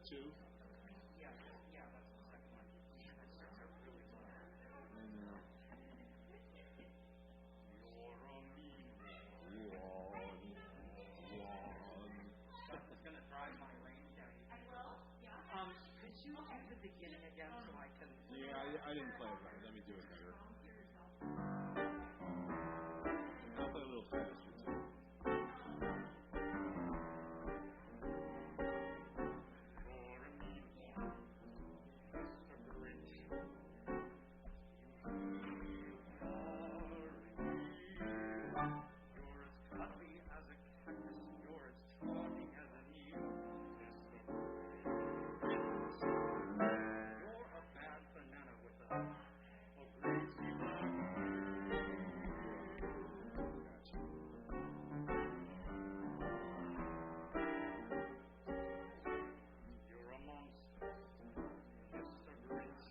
two? Yeah, that's the second one. Man, that starts out really low. I know. That's going to drive my range down. I will, yeah. Could you do the beginning again so I can... Yeah, I didn't play it right. Let me do it better. I'll play a little faster, too.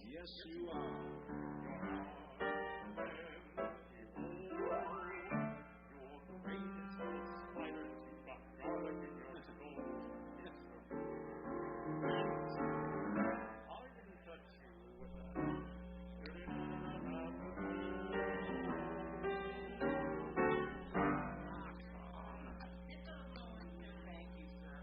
Yes, you are. You're the greatest of spiders. You've got garlic in your skull. I didn't touch you with a Thank you, sir.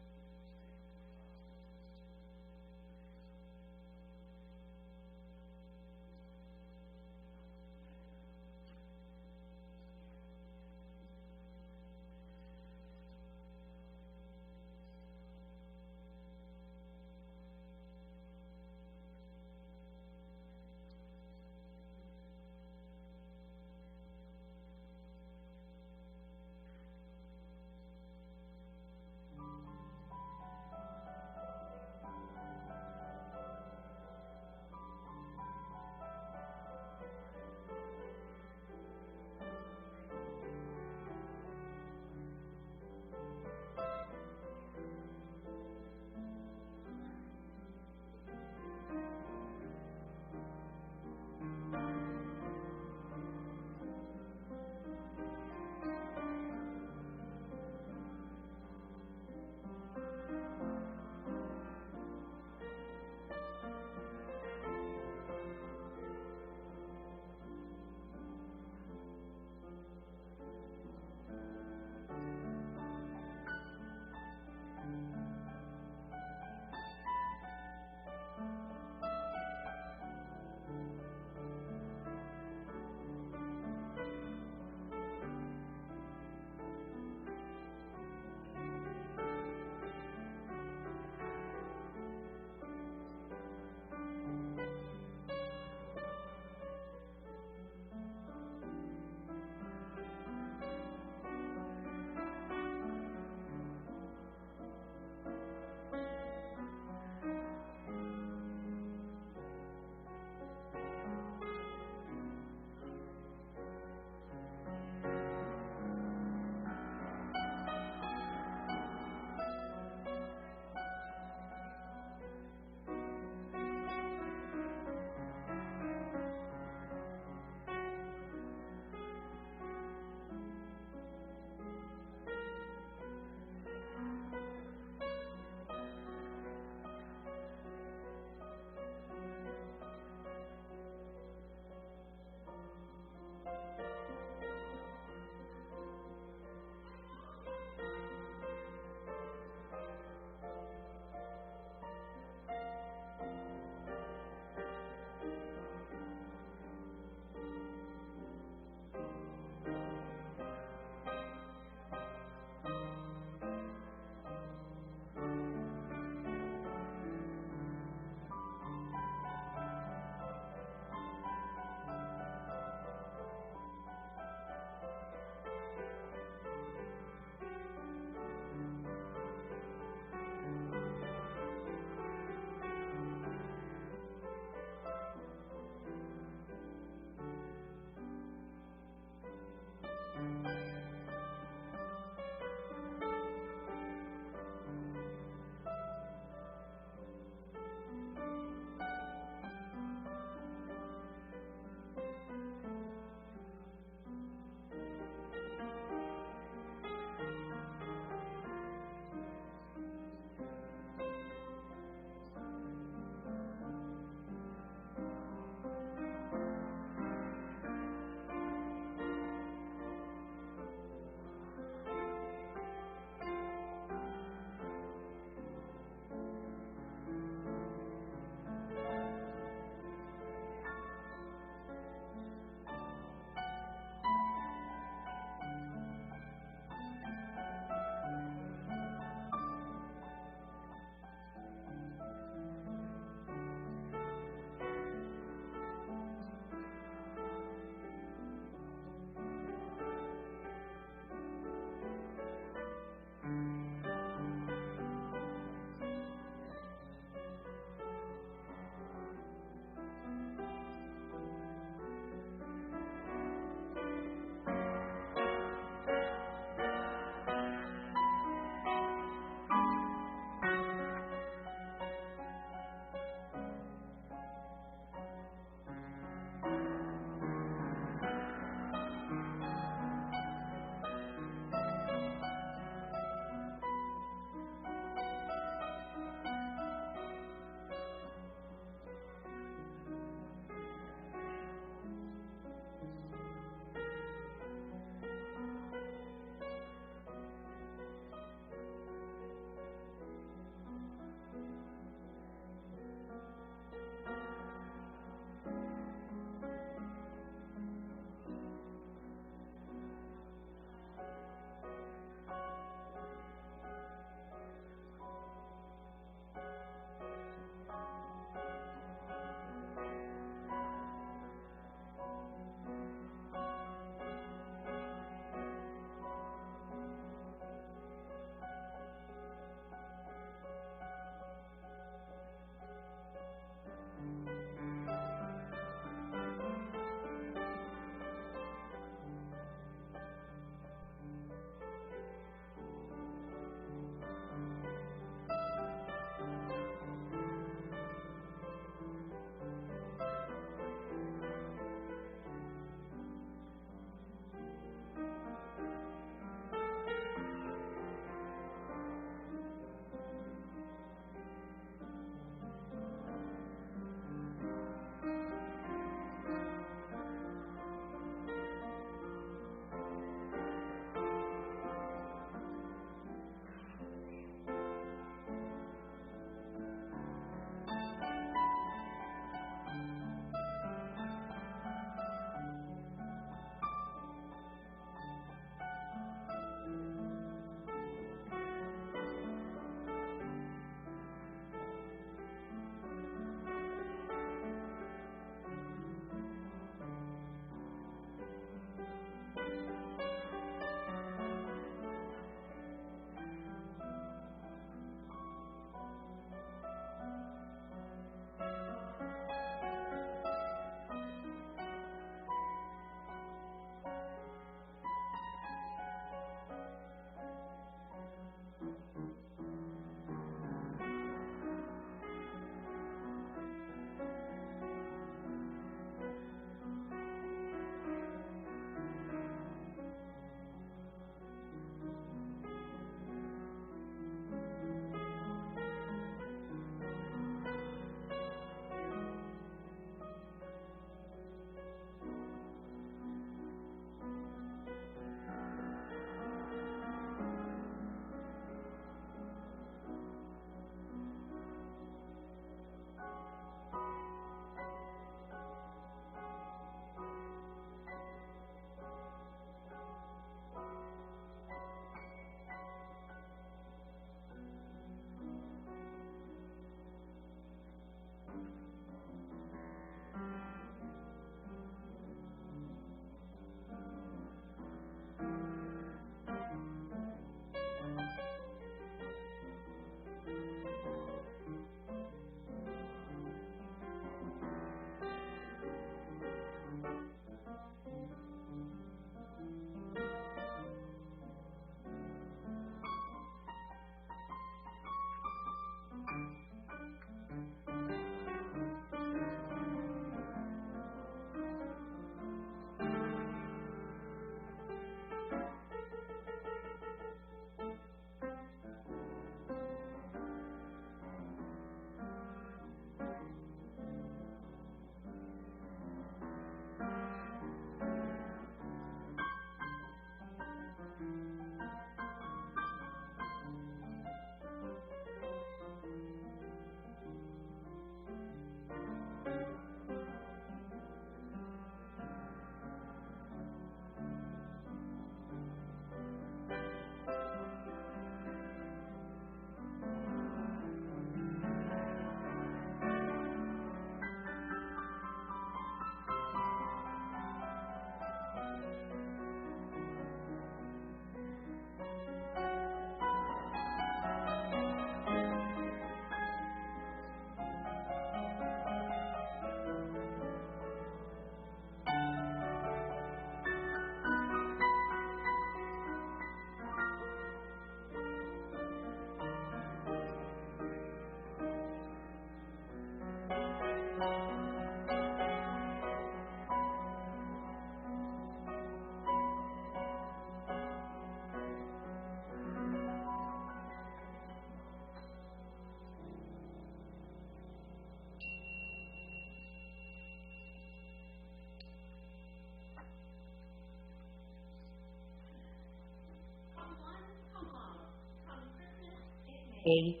may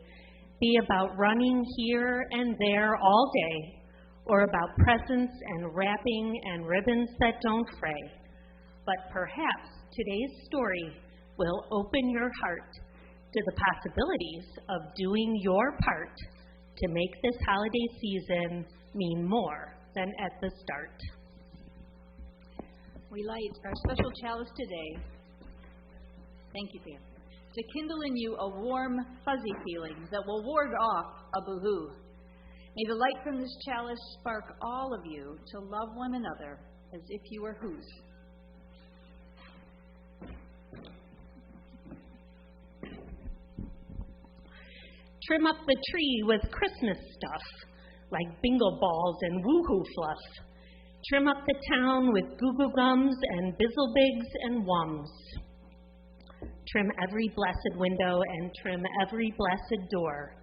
be about running here and there all day, or about presents and wrapping and ribbons that don't fray. But perhaps today's story will open your heart to the possibilities of doing your part to make this holiday season mean more than at the start. We light our special chalice today. Thank you, Pam. To kindle in you a warm, fuzzy feeling that will ward off a boo-hoo. May the light from this chalice spark all of you to love one another as if you were whose. Trim up the tree with Christmas stuff, like bingo balls and woohoo fluff. Trim up the town with goo-goo gums and bizzlebigs and wums. Trim every blessed window and trim every blessed door.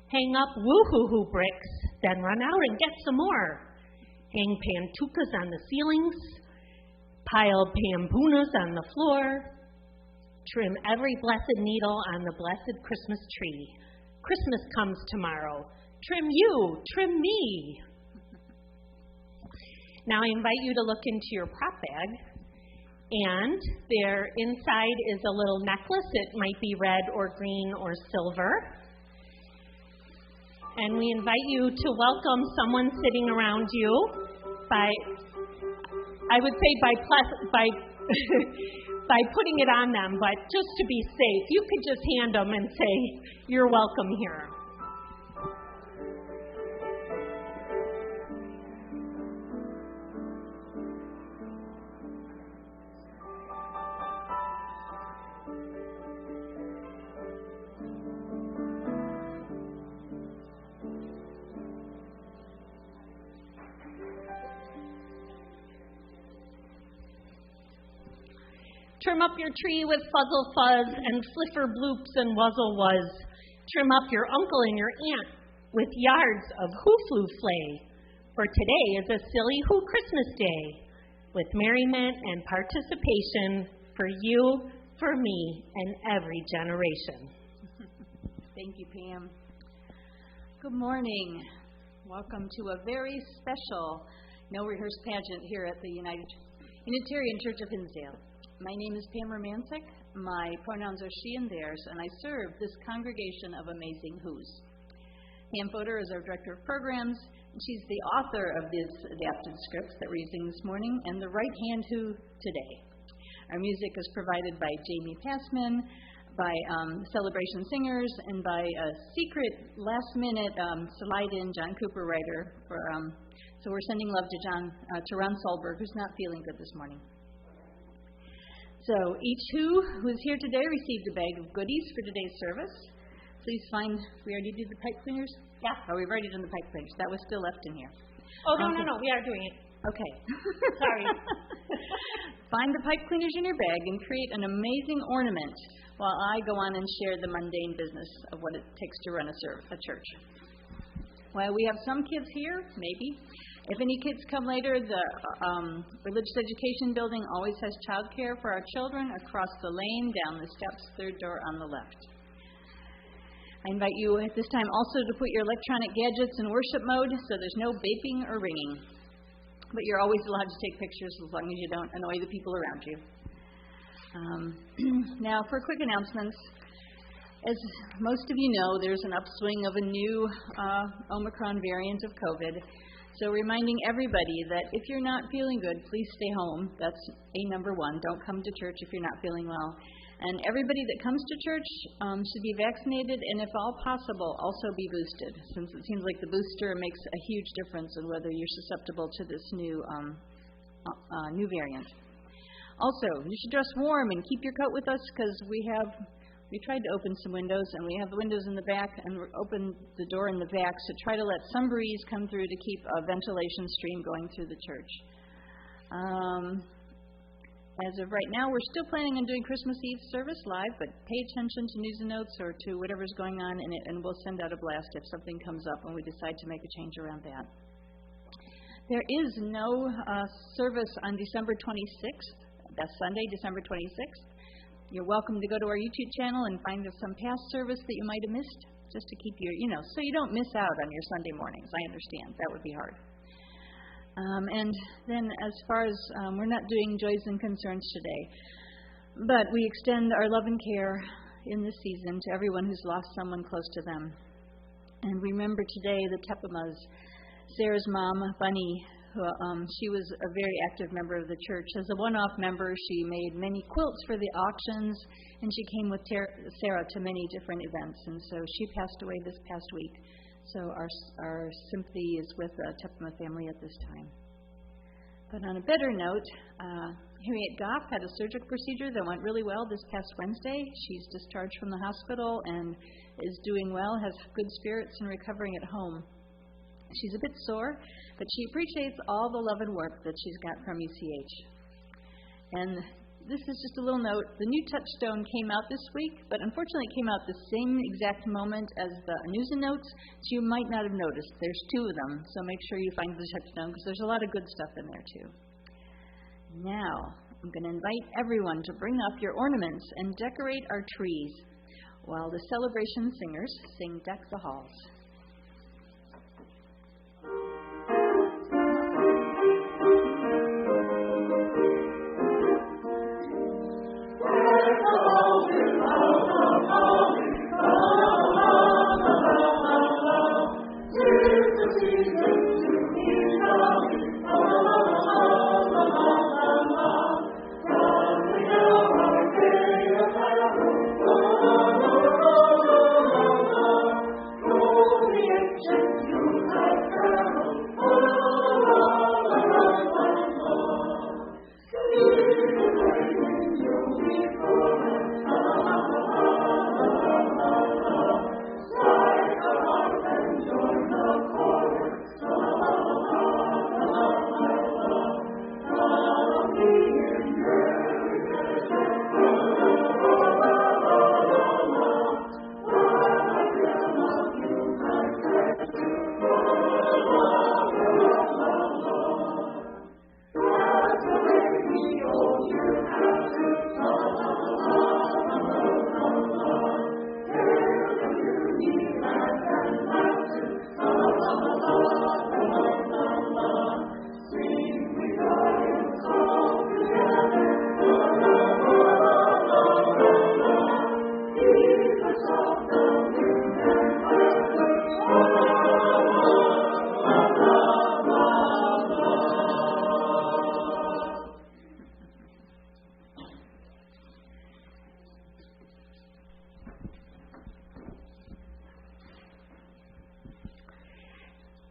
Hang up woo-hoo-hoo bricks, then run out and get some more. Hang pantukas on the ceilings, pile pampunas on the floor. Trim every blessed needle on the blessed Christmas tree. Christmas comes tomorrow. Trim you, trim me. Now I invite you to look into your prop bag. And there inside is a little necklace. It might be red or green or silver. And we invite you to welcome someone sitting around you by, I would say by by putting it on them, but just to be safe, you could just hand them and say, "You're welcome here." Trim up your tree with fuzzle fuzz and fliffer bloops and wuzzle wuzz. Trim up your uncle and your aunt with yards of hoo-flu flay. For today is a silly Who Christmas Day with merriment and participation for you, for me, and every generation. Thank you, Pam. Good morning. Welcome to a very special No-Rehearse pageant here at the Unitarian Church of Hinsdale. My name is Pam Romancic. My pronouns are she and theirs, and I serve this congregation of amazing who's. Pam Fodor is our director of programs, and she's the author of this adapted script that we're using this morning, and the right-hand who today. Our music is provided by Jamie Passman, by Celebration Singers, and by a secret last-minute slide-in John Cooper writer. So we're sending love to Ron Solberg, who's not feeling good this morning. So each who is here today received a bag of goodies for today's service. Please find, we already did the pipe cleaners? Yeah. Oh, we've already done the pipe cleaners. That was still left in here. Oh, no, we are doing it. Okay. Sorry. Find the pipe cleaners in your bag and create an amazing ornament while I go on and share the mundane business of what it takes to run a church. While we have some kids here, maybe. If any kids come later, the Religious Education Building always has childcare for our children across the lane, down the steps, third door on the left. I invite you at this time also to put your electronic gadgets in worship mode so there's no beeping or ringing. But you're always allowed to take pictures as long as you don't annoy the people around you. Now, for quick announcements. As most of you know, there's an upswing of a new Omicron variant of COVID. So reminding everybody that if you're not feeling good, please stay home. That's number one. Don't come to church if you're not feeling well. And everybody that comes to church should be vaccinated and, if all possible, also be boosted, since it seems like the booster makes a huge difference in whether you're susceptible to this new variant. Also, you should dress warm and keep your coat with us because we tried to open some windows, and we have the windows in the back, and we opened the door in the back, so try to let some breeze come through to keep a ventilation stream going through the church. As of right now, we're still planning on doing Christmas Eve service live, but pay attention to news and notes or to whatever's going on in it, and we'll send out a blast if something comes up and we decide to make a change around that. There is no service on December 26th. That's Sunday, December 26th. You're welcome to go to our YouTube channel and find some past service that you might have missed, just to keep your, so you don't miss out on your Sunday mornings. I understand. That would be hard. And then as far as we're not doing joys and concerns today, but we extend our love and care in this season to everyone who's lost someone close to them. And remember today the Tepemas, Sarah's mom, Bunny, who she was a very active member of the church. As a one-off member, she made many quilts for the auctions, and she came with Sarah to many different events. And so she passed away this past week. So our sympathy is with the Tepema family at this time. But on a better note, Harriet Goff had a surgical procedure that went really well this past Wednesday. She's discharged from the hospital and is doing well, has good spirits, and recovering at home. She's a bit sore, but she appreciates all the love and work that she's got from UCH. And this is just a little note. The new touchstone came out this week, but unfortunately it came out the same exact moment as the news and notes, so you might not have noticed. There's two of them, so make sure you find the touchstone because there's a lot of good stuff in there too. Now, I'm going to invite everyone to bring up your ornaments and decorate our trees while the celebration singers sing Deck the Halls.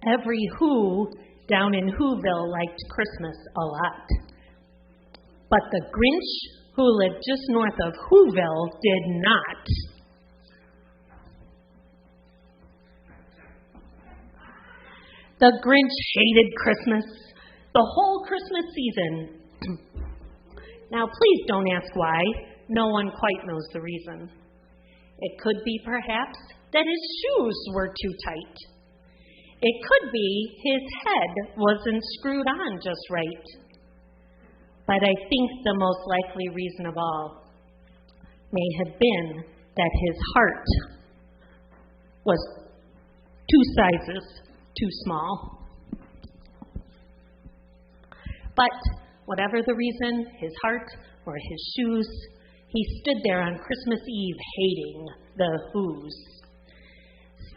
Every Who down in Whoville liked Christmas a lot. But the Grinch, who lived just north of Whoville, did not. The Grinch hated Christmas, the whole Christmas season. Now, please don't ask why. No one quite knows the reason. It could be, perhaps, that his shoes were too tight. It could be his head wasn't screwed on just right. But I think the most likely reason of all may have been that his heart was 2 sizes too small. But whatever the reason, his heart or his shoes, he stood there on Christmas Eve hating the Who's.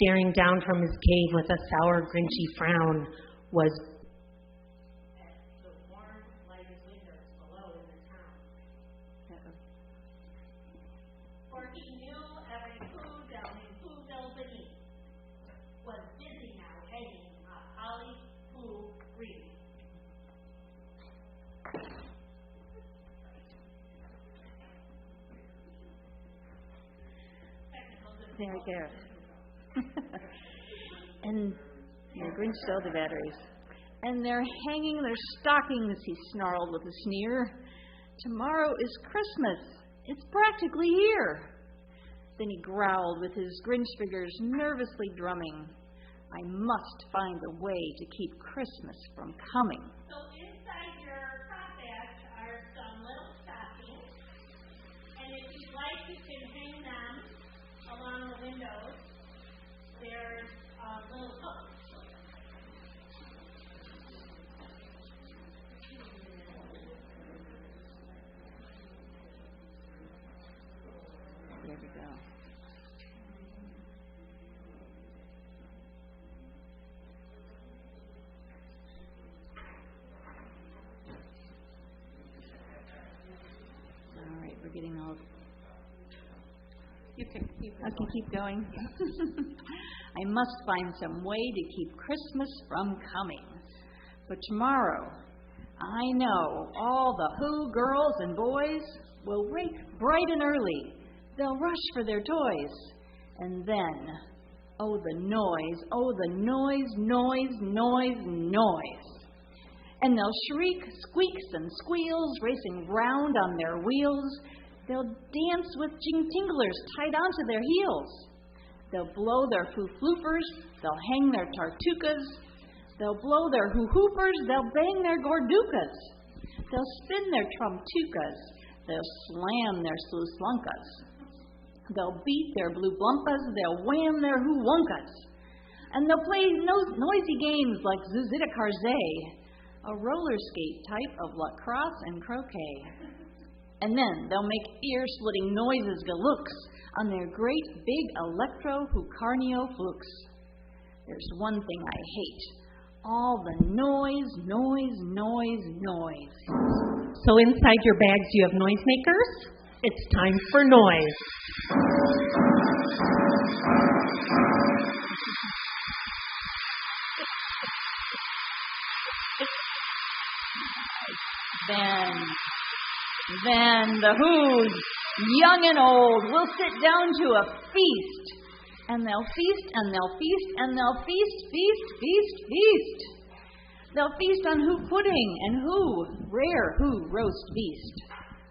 Staring down from his cave with a sour, Grinchy frown was the warm lighted windows below in the town. For he knew every Who down in Whoville beneath was busy now hanging a holly Who wreath. There. And your Grinch stole the batteries. And they're hanging their stockings, he snarled with a sneer. Tomorrow is Christmas. It's practically here. Then he growled with his Grinch fingers nervously drumming. I must find a way to keep Christmas from coming. So inside your top batch are some little stockings. And if you You can keep going. I must find some way to keep Christmas from coming. But tomorrow, I know all the Who girls and boys will wake bright and early. They'll rush for their toys. And then, oh, the noise, noise. And they'll shriek, squeaks, and squeals, racing round on their wheels. They'll dance with jinglers tied onto their heels. They'll blow their foo-floopers, they'll hang their tartukas. They'll blow their hoo-hoopers, they'll bang their gordukas. They'll spin their trumtukas, they'll slam their sluslunkas. They'll beat their blue blumpas, they'll wham their hoo-wunkas. And they'll play noisy games like Zuzita-Karzay, a roller skate type of lacrosse and croquet. And then they'll make ear-splitting noises galooks on their great big electro-hucarnio flukes. There's one thing I hate. All the noise. So inside your bags you have noisemakers? It's time for noise. Then the Who's, young and old, will sit down to a feast. And they'll feast, and they'll feast, and they'll feast. They'll feast on Who pudding and rare Who roast beast.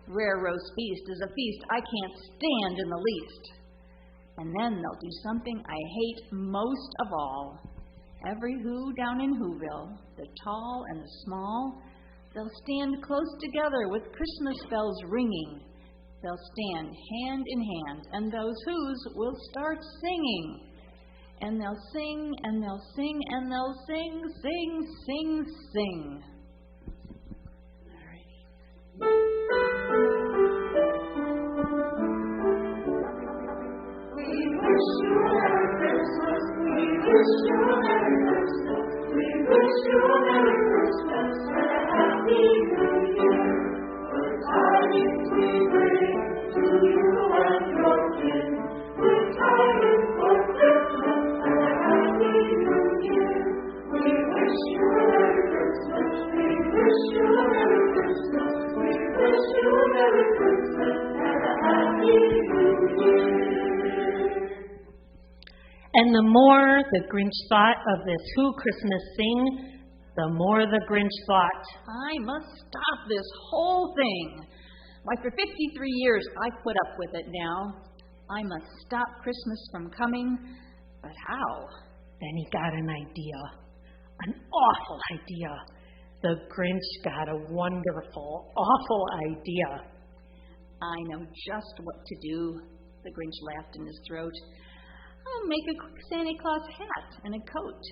Rare roast beast is a feast I can't stand in the least. And then they'll do something I hate most of all. Every Who down in Whoville, the tall and the small, they'll stand close together with Christmas bells ringing. They'll stand hand in hand, and those Who's will start singing. And they'll sing, and they'll sing, and they'll sing. We wish you a Merry Christmas. We wish you a Merry Christmas. We wish you a Merry Christmas and a Happy New Year. The tidings we bring to you and your kin. The tidings for Christmas and a Happy New Year. We wish you a Merry Christmas. We wish you a Merry Christmas. We wish you a Merry Christmas and a Happy New Year. And the more the Grinch thought of this Who Christmas sing, the more the Grinch thought, I must stop this whole thing. Why, for 53 years I've put up with it now. I must stop Christmas from coming, but how? Then he got an idea, an awful idea. The Grinch got a wonderful, awful idea. I know just what to do, the Grinch laughed in his throat. I'll make a quick Santa Claus hat and a coat.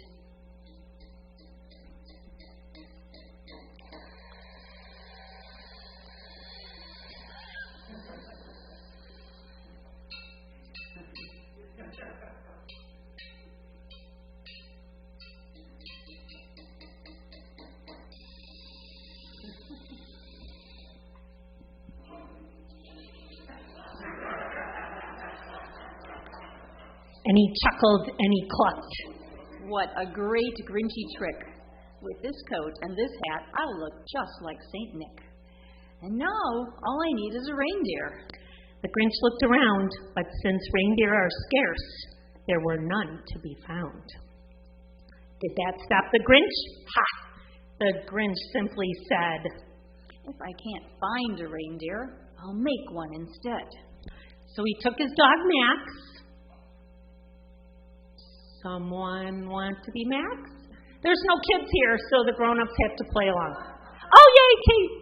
And he chuckled and he clucked. What a great Grinchy trick. With this coat and this hat, I'll look just like St. Nick. And now, all I need is a reindeer. The Grinch looked around, but since reindeer are scarce, there were none to be found. Did that stop the Grinch? Ha! The Grinch simply said, if I can't find a reindeer, I'll make one instead. So he took his dog Max. Someone want to be Max? There's no kids here, so the grown-ups have to play along. Oh, yay, Kate!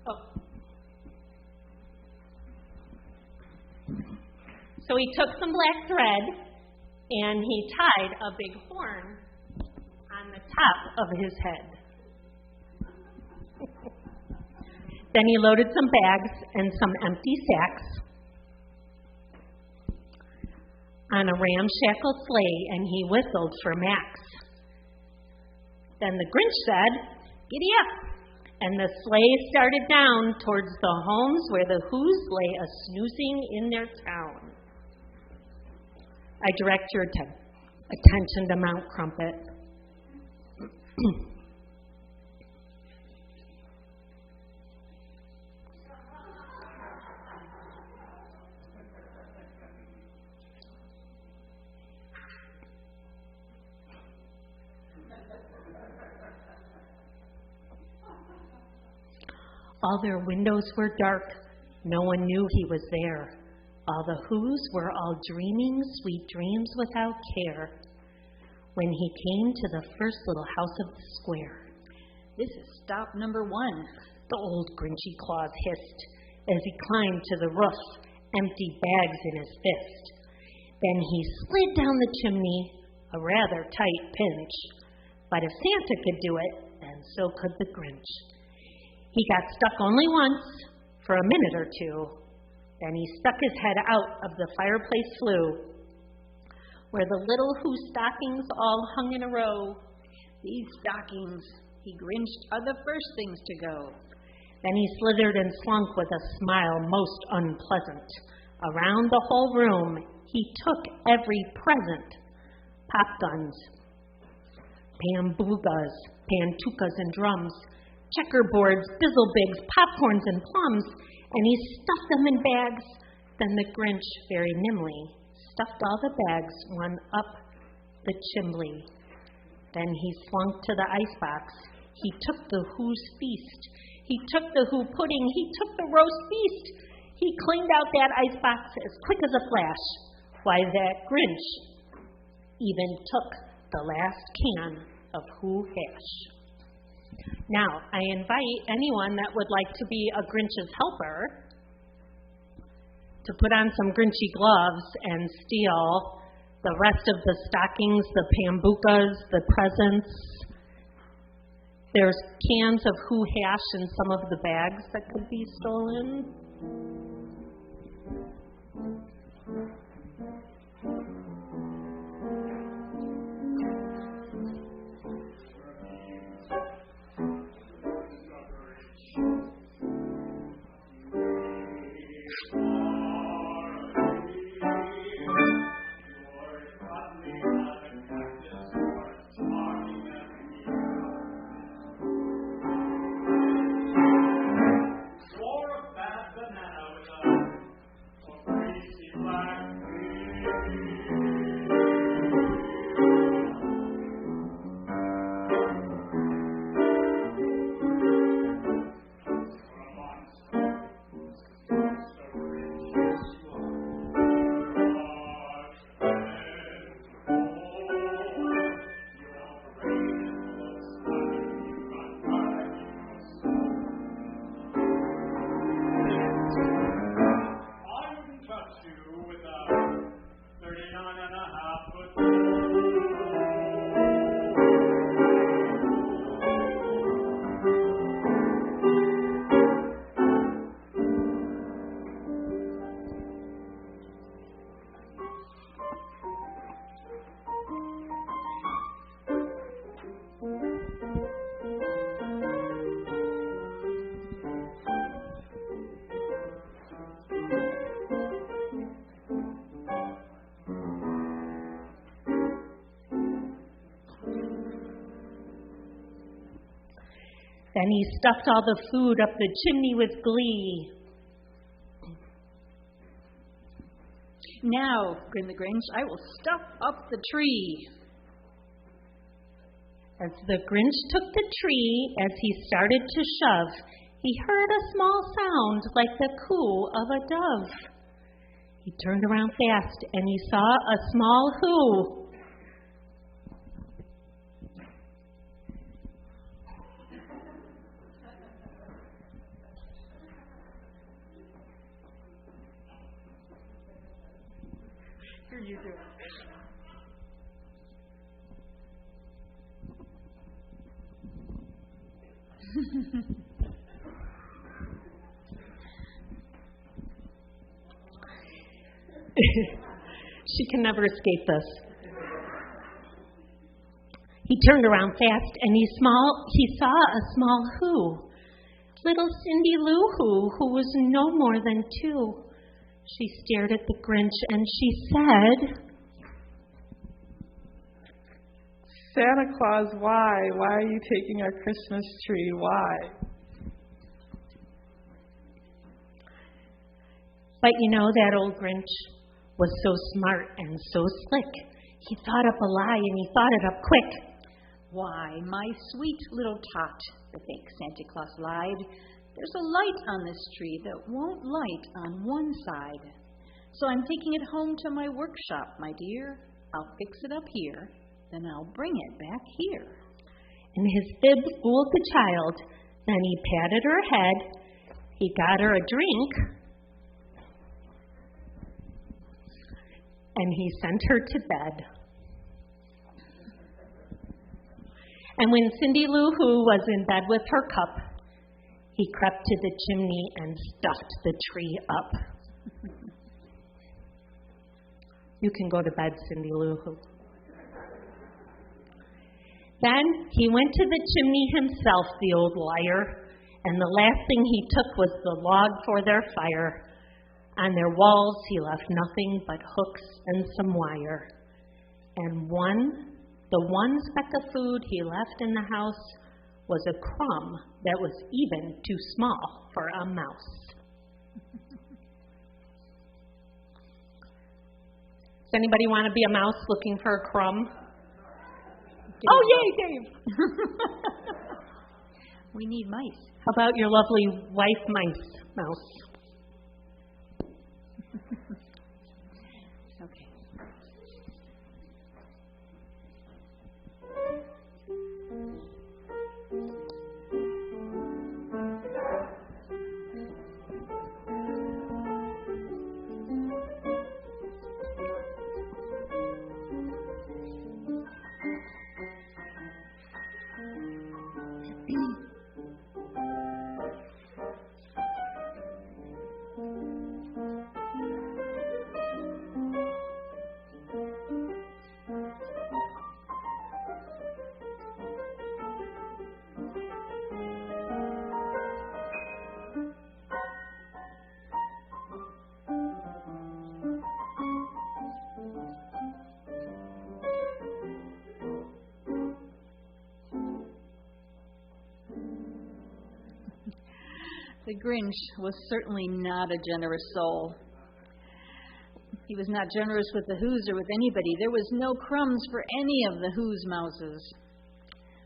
Oh. So he took some black thread and he tied a big horn on the top of his head. Then he loaded some bags and some empty sacks on a ramshackle sleigh, and he whistled for Max. Then the Grinch said, giddy up, and the sleigh started down towards the homes where the Who's lay a-snoozing in their town. I direct your attention to Mount Crumpet. All their windows were dark. No one knew he was there. All the Who's were all dreaming sweet dreams without care. When he came to the first little house of the square. This is stop number 1, the old Grinchy Claus hissed as he climbed to the roof, empty bags in his fist. Then he slid down the chimney, a rather tight pinch. But if Santa could do it, then so could the Grinch. He got stuck only once, for a minute or two. Then he stuck his head out of the fireplace flue, where the little Who stockings all hung in a row. These stockings, he Grinched, are the first things to go. Then he slithered and slunk with a smile most unpleasant. Around the whole room, he took every present. Pop guns, bambugas, pantukas and drums, checkerboards, bizzlebigs, popcorns and plums, and he stuffed them in bags. Then the Grinch, very nimbly, stuffed all the bags one up the chimbley. Then he slunk to the icebox. He took the Who's feast. He took the Who pudding. He took the roast beast. He cleaned out that icebox as quick as a flash. Why, that Grinch even took the last can of Who hash. Now, I invite anyone that would like to be a Grinch's helper to put on some Grinchy gloves and steal the rest of the stockings, the pambukas, the presents. There's cans of Who hash in some of the bags that could be stolen. Then he stuffed all the food up the chimney with glee. Now, grinned the Grinch, I will stuff up the tree. As the Grinch took the tree, as he started to shove, he heard a small sound like the coo of a dove. He turned around fast, and he saw a small Who. Here you do it. She can never escape this. He turned around fast, and he saw a small Who. Little Cindy Lou who was no more than 2. She stared at the Grinch and she said, Santa Claus, why? Why are you taking our Christmas tree? Why? But you know, that old Grinch was so smart and so slick. He thought up a lie and he thought it up quick. Why, my sweet little tot, the fake Santa Claus lied. There's a light on this tree that won't light on one side. So I'm taking it home to my workshop, my dear. I'll fix it up here, then I'll bring it back here. And his fib fooled the child. Then he patted her head. He got her a drink. And he sent her to bed. And when Cindy Lou Who was in bed with her cup, he crept to the chimney and stuffed the tree up. You can go to bed, Cindy Lou Who. Then he went to the chimney himself, the old liar, and the last thing he took was the log for their fire. On their walls he left nothing but hooks and some wire. And the one speck of food he left in the house was a crumb that was even too small for a mouse. Does anybody want to be a mouse looking for a crumb? Oh, yay, Dave! We need mice. How about your lovely wife mouse? Okay. The Grinch was certainly not a generous soul. He was not generous with the Who's or with anybody. There was no crumbs for any of the Who's mouses.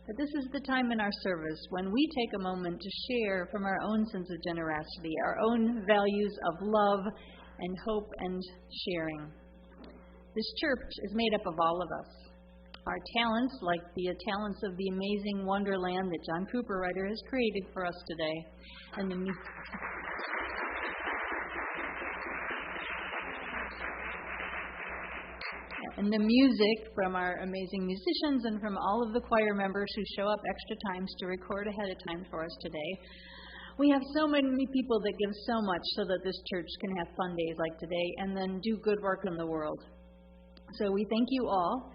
But this is the time in our service when we take a moment to share from our own sense of generosity, our own values of love and hope and sharing. This church is made up of all of us. Our talents, like the talents of the amazing wonderland that John Cooper Writer has created for us today, and the music from our amazing musicians and from all of the choir members who show up extra times to record ahead of time for us today. We have so many people that give so much so that this church can have fun days like today and then do good work in the world. So we thank you all.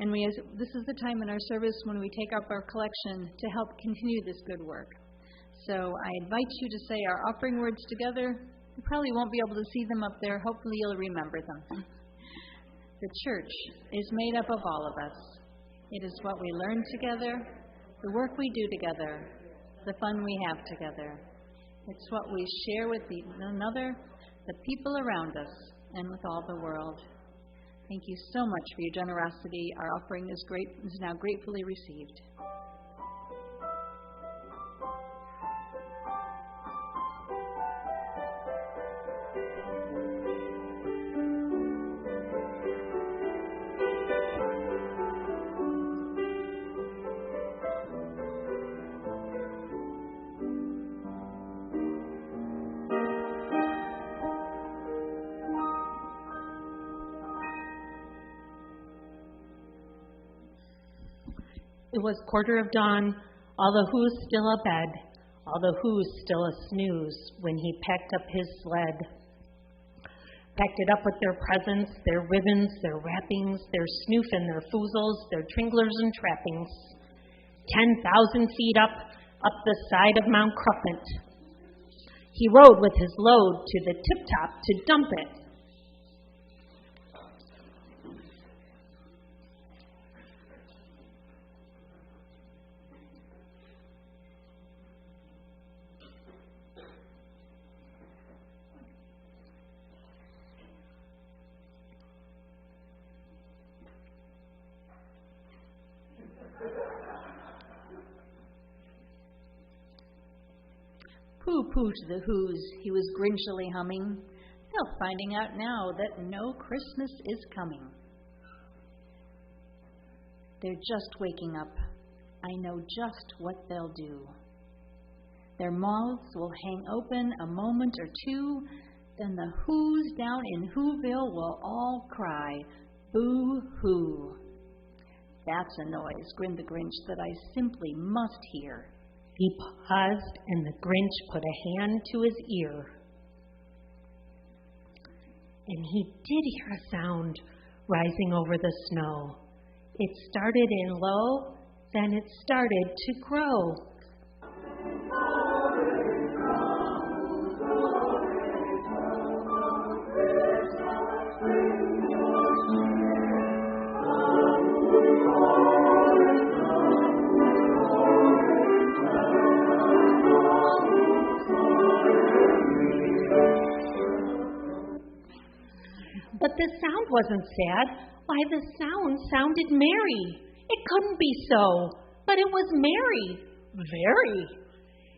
And this is the time in our service when we take up our collection to help continue this good work. So I invite you to say our offering words together. You probably won't be able to see them up there. Hopefully you'll remember them. The church is made up of all of us. It is what we learn together, the work we do together, the fun we have together. It's what we share with one another, the people around us, and with all the world. Thank you so much for your generosity. Our offering is now gratefully received. It was dawn, all the Who's still abed, all the Who's still a snooze when he packed up his sled. Packed it up with their presents, their ribbons, their wrappings, their snoof and their foozles, their tringlers and trappings. 10,000 feet up, up the side of Mount Cruppent. He rode with his load to the tip-top to dump it. Pooh-pooh to the who's, he was grinchily humming. They're finding out now that no Christmas is coming. They're just waking up. I know just what they'll do. Their mouths will hang open a moment or two, then the who's down in Whoville will all cry, boo-hoo. That's a noise, grinned the Grinch, that I simply must hear. He paused, and the Grinch put a hand to his ear. And he did hear a sound rising over the snow. It started in low, then it started to grow. But the sound wasn't sad. Why, the sound sounded merry. It couldn't be so, but it was merry. Very.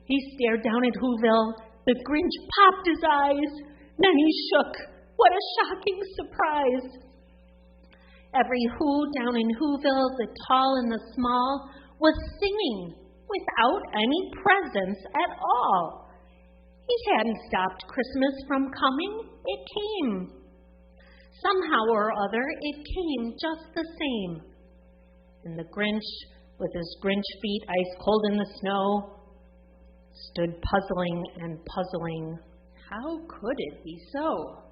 He stared down at Whoville. The Grinch popped his eyes. Then he shook. What a shocking surprise. Every who down in Whoville, the tall and the small, was singing without any presents at all. He hadn't stopped Christmas from coming. It came. Somehow or other, it came just the same. And the Grinch, with his Grinch feet ice cold in the snow, stood puzzling and puzzling. How could it be so?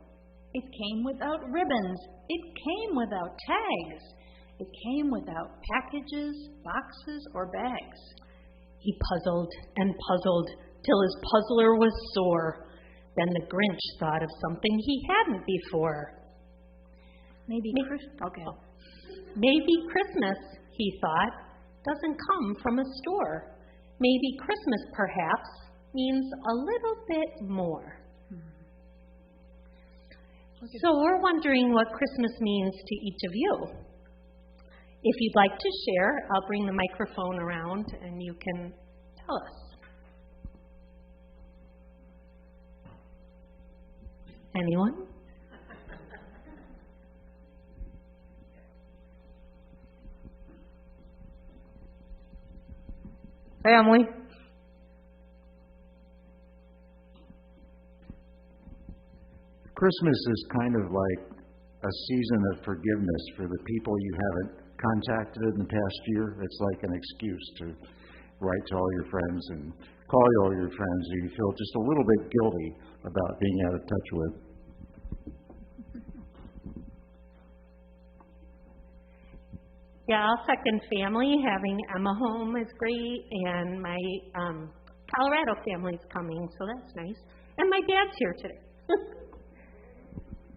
It came without ribbons. It came without tags. It came without packages, boxes, or bags. He puzzled and puzzled till his puzzler was sore. Then the Grinch thought of something he hadn't before. Maybe Christmas, he thought, doesn't come from a store. Maybe Christmas, perhaps, means a little bit more. So we're wondering what Christmas means to each of you. If you'd like to share, I'll bring the microphone around and you can tell us. Anyone? Family. Christmas is kind of like a season of forgiveness for the people you haven't contacted in the past year. It's like an excuse to write to all your friends and call all your friends who you feel just a little bit guilty about being out of touch with. Yeah, I'll second family. Having Emma home is great, and my Colorado family's coming, so that's nice. And my dad's here today.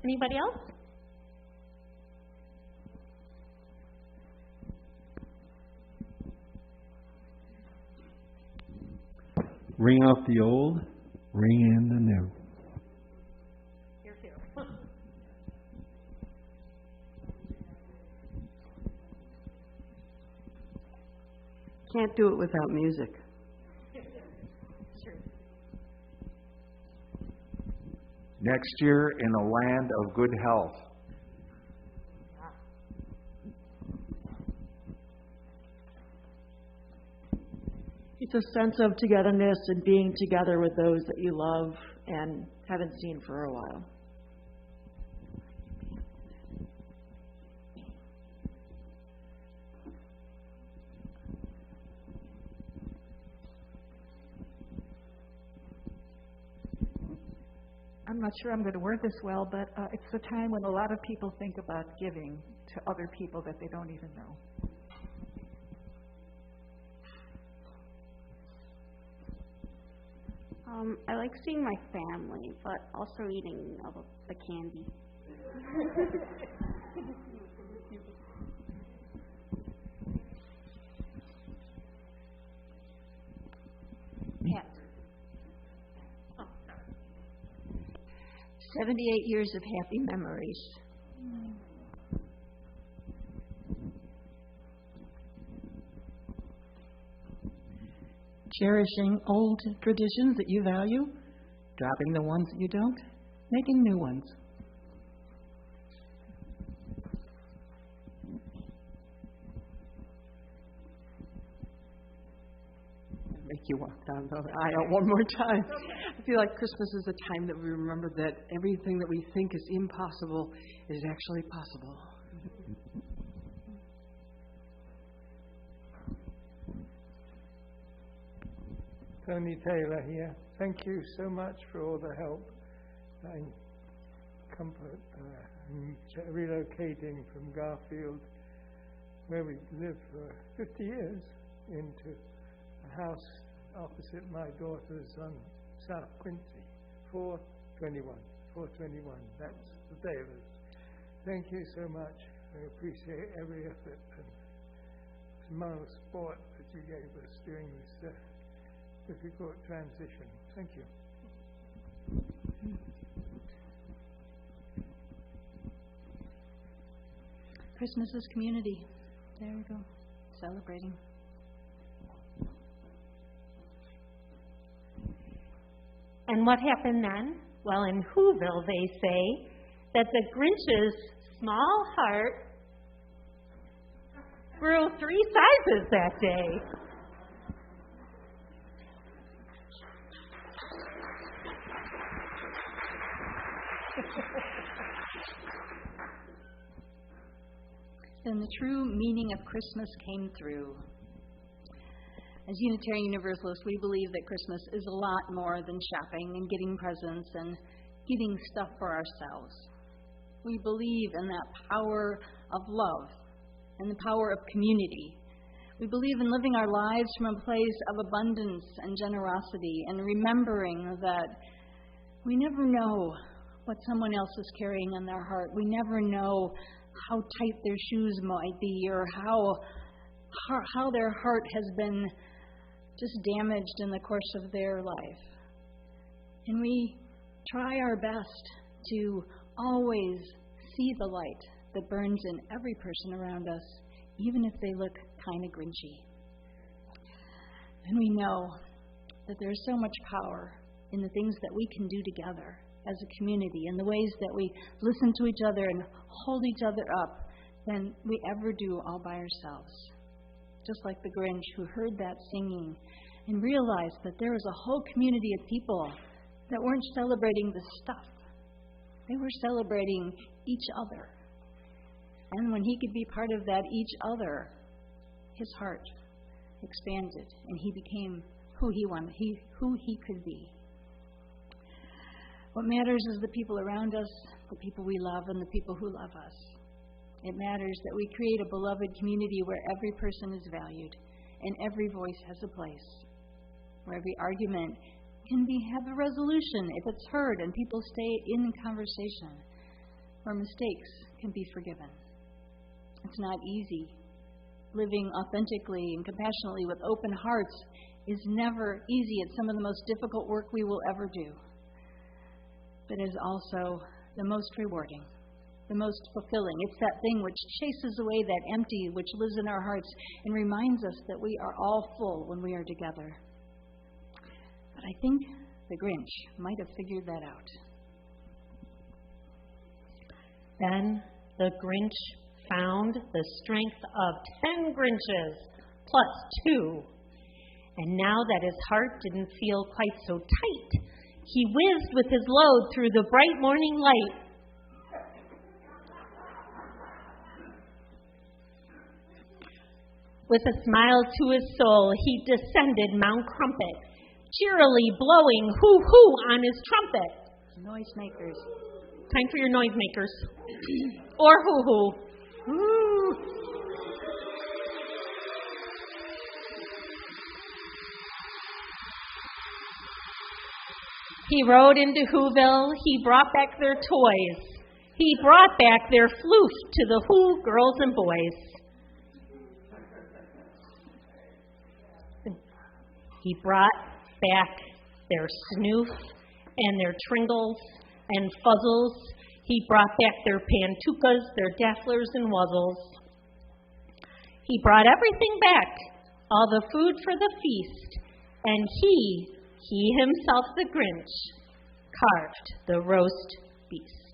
Anybody else? Ring out the old, ring in the new. Here too. Can't do it without music. Next year in a land of good health. It's a sense of togetherness and being together with those that you love and haven't seen for a while. I'm not sure I'm going to word this well, but it's the time when a lot of people think about giving to other people that they don't even know. I like seeing my family, but also eating all the candy. Pat. 78 years of happy memories. Cherishing old traditions that you value, dropping the ones that you don't, making new ones. Make you walk down the aisle one more time. I feel like Christmas is a time that we remember that everything that we think is impossible is actually possible. Tony Taylor here. Thank you so much for all the help and comfort in relocating from Garfield, where we lived for 50 years, into a house opposite my daughter's on South Grinchy, 421. That's the Taylors. Thank you so much. I appreciate every effort and moral support that you gave us during this difficult transition. Thank you. Christmas is community. There we go. Celebrating. And what happened then? Well, in Whoville, they say that the Grinch's small heart grew 3 sizes that day. Then the true meaning of Christmas came through. As Unitarian Universalists, we believe that Christmas is a lot more than shopping and getting presents and getting stuff for ourselves. We believe in that power of love and the power of community. We believe in living our lives from a place of abundance and generosity and remembering that we never know what someone else is carrying in their heart. We never know how tight their shoes might be or how their heart has been just damaged in the course of their life. And we try our best to always see the light that burns in every person around us, even if they look kind of grinchy. And we know that there's so much power in the things that we can do together as a community, in the ways that we listen to each other and hold each other up, than we ever do all by ourselves. Just like the Grinch, who heard that singing and realized that there was a whole community of people that weren't celebrating the stuff. They were celebrating each other. And when he could be part of that each other, his heart expanded and he became who he wanted, who he could be. What matters is the people around us, the people we love, and the people who love us. It matters that we create a beloved community where every person is valued and every voice has a place, where every argument can have a resolution if it's heard and people stay in conversation, where mistakes can be forgiven. It's not easy. Living authentically and compassionately with open hearts is never easy. It's some of the most difficult work we will ever do. But it is also the most rewarding, the most fulfilling. It's that thing which chases away that empty which lives in our hearts and reminds us that we are all full when we are together. But I think the Grinch might have figured that out. Then the Grinch found the strength of 10 Grinches plus 2. And now that his heart didn't feel quite so tight, he whizzed with his load through the bright morning light. With a smile to his soul, he descended Mount Crumpet, cheerily blowing hoo-hoo on his trumpet. Noisemakers. Time for your noisemakers. Or hoo-hoo. Hoo. He rode into Whoville. He brought back their toys. He brought back their floof to the Who girls and boys. He brought back their snoof and their tringles and fuzzles. He brought back their pantukas, their dafflers and wuzzles. He brought everything back, all the food for the feast, and he himself, the Grinch, carved the roast beast.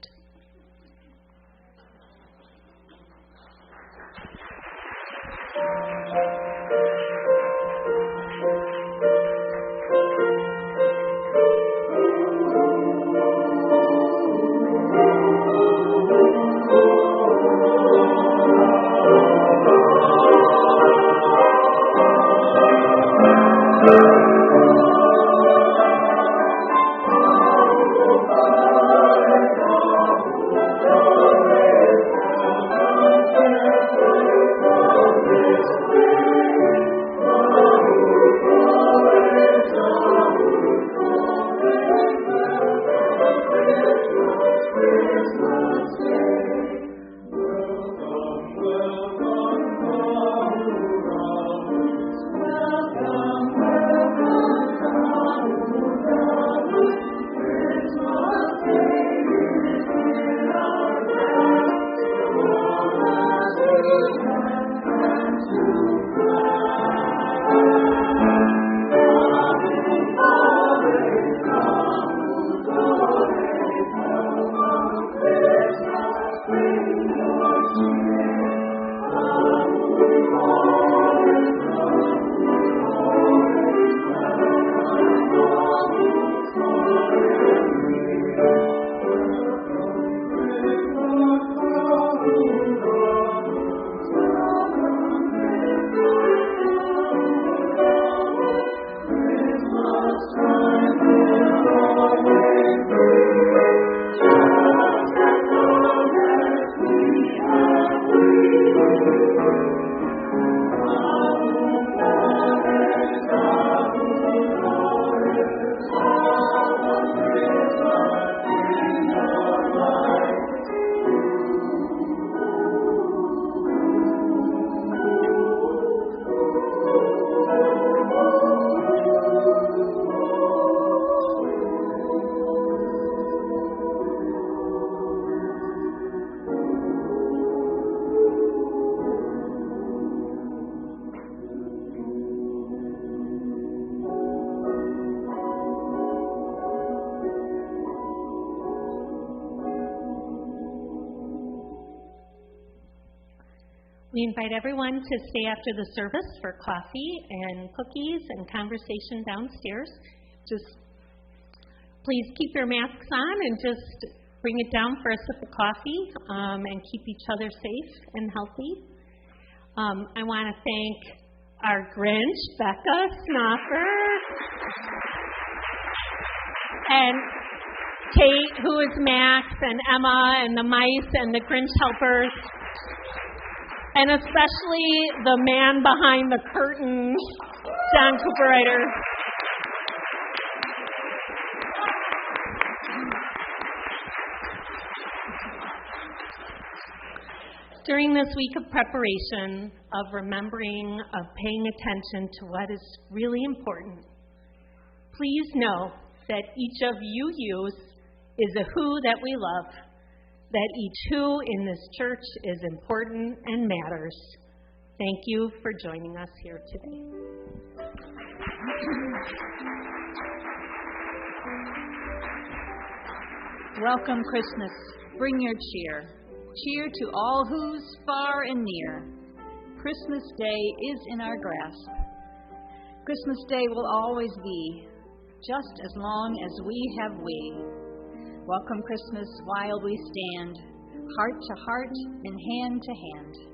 We invite everyone to stay after the service for coffee and cookies and conversation downstairs. Just please keep your masks on and just bring it down for a sip of coffee and keep each other safe and healthy. I want to thank our Grinch, Becca Snoffer, and Kate, who is Max, and Emma, and the mice, and the Grinch helpers. And especially the man behind the curtain, John Cooperwriter. During this week of preparation, of remembering, of paying attention to what is really important, please know that each of you is a who that we love, that each who in this church is important and matters. Thank you for joining us here today. Welcome, Christmas. Bring your cheer. Cheer to all who's far and near. Christmas Day is in our grasp. Christmas Day will always be, just as long as we have we. Welcome Christmas while we stand, heart to heart and hand to hand.